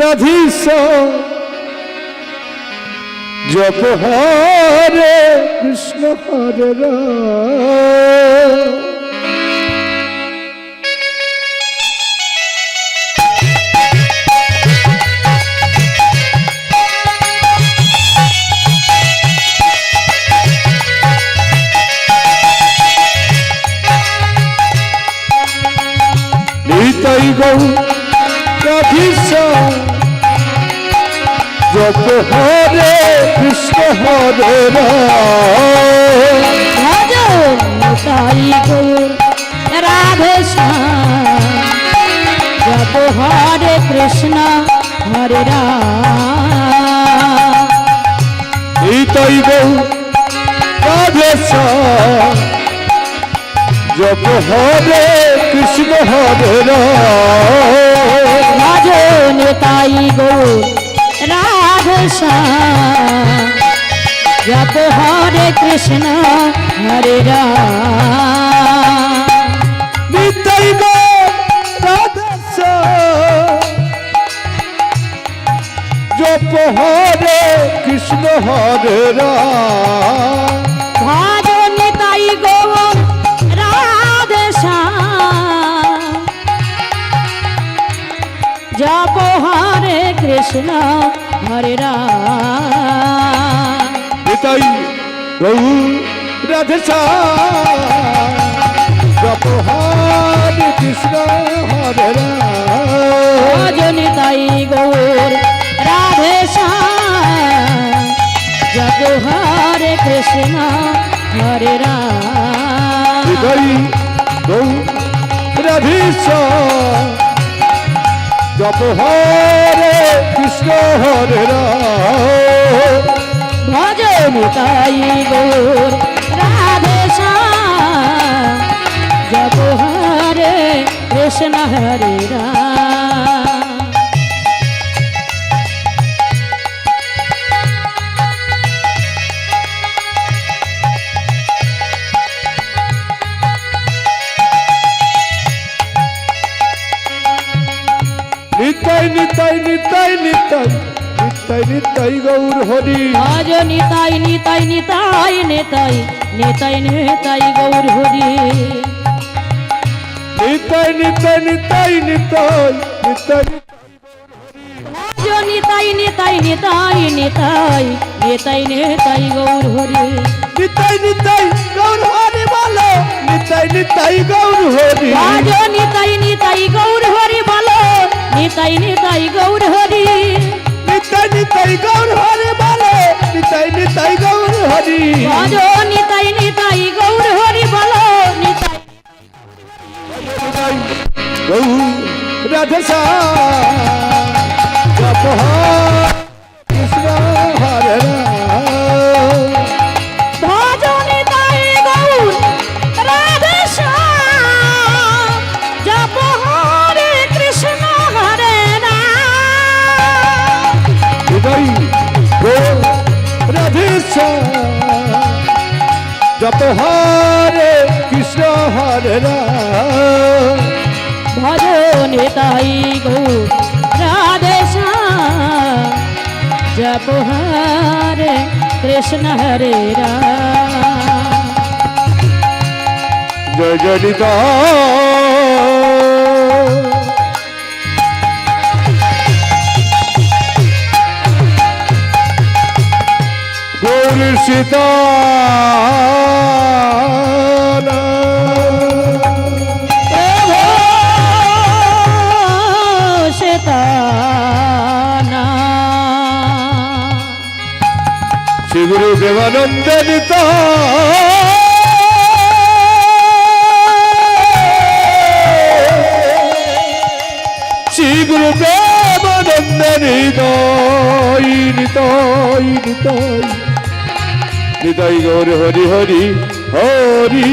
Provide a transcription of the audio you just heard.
রাধীশ জপ হরে কৃষ্ণ হরে রাম। নিতাই গৌ রাধীশ জপ হরে কৃষ্ণ হরে রাম। ভজ নিতাই গৌর রাধেশ্যাম জপ হরে কৃষ্ণ হরে রাম। নিতাই গৌ রাধীশ জপ হরে কৃষ্ণ হরে রাম। ভজ নিতাই গৌর রাধেশ্যাম জপ হরে কৃষ্ণ হরে রাম। নিতাই গৌ রাধীশ জপ হরে কৃষ্ণ হরে রাম। ভজ নিতাই গৌর রাধেশ্যাম জপ হরে কৃষ্ণ হরে রাম। নিতাই গৌ রাধীশ জপ হরে কৃষ্ণ হরে রাম। ভজ নিতাই গৌর রাধেশ্যাম জপ হরে কৃষ্ণ হরে রাম। নিতাই গৌ রাধীশ জপ হরে কৃষ্ণ হরে রাম। ভজ নিতাই গৌর রাধেশ্যাম জপ হরে কৃষ্ণ হরে রাম। নিতাই নিতাই নিতাই নিতাই নিতাই নিতাই গৌর হরি। ভজ নিতাই নিতাই নিতাই নিতাই নিতাই নিতাই গৌর হরি। নিতাই নিতাই নিতাই নিতাই নিতাই ভজ নিতাই নিতাই নিতাই নিতাই নিতাই নিতাই গৌর হরি। নিতাই নিতাই গৌর হরি বলো নিতাই নিতাই গৌর হরি। ভজ নিতাই নিতাই গৌর হরি বলো নিতাই নিতাই গৌর হরি। নিতাই নিতাই গৌর হরি বলো নিতাই নিতাই গৌর হরি। ভজ নিতাই নিতাই গৌর হরি বলো নিতাই গৌ রাধেশ জপ হরে কৃষ্ণ হরে রাম। ভজ নিতাই গৌর রাধেশ্যাম জপ হরে কৃষ্ণ হরে রাম। নিতাই গৌ রাধেশ জপ হরে কৃষ্ণ হরে রাম। ভজ নিতাই গৌর রাধেশ্যাম জপ হরে কৃষ্ণ হরে রাম। জয় জয় নিতাই গৌর সীতা শ্রী গুরু দেবানন্দ নিতাই শ্রী গুরু দেবানন্দ নিতাই নিতাই নিতাই নিতাই গৌর হরি হরি হরি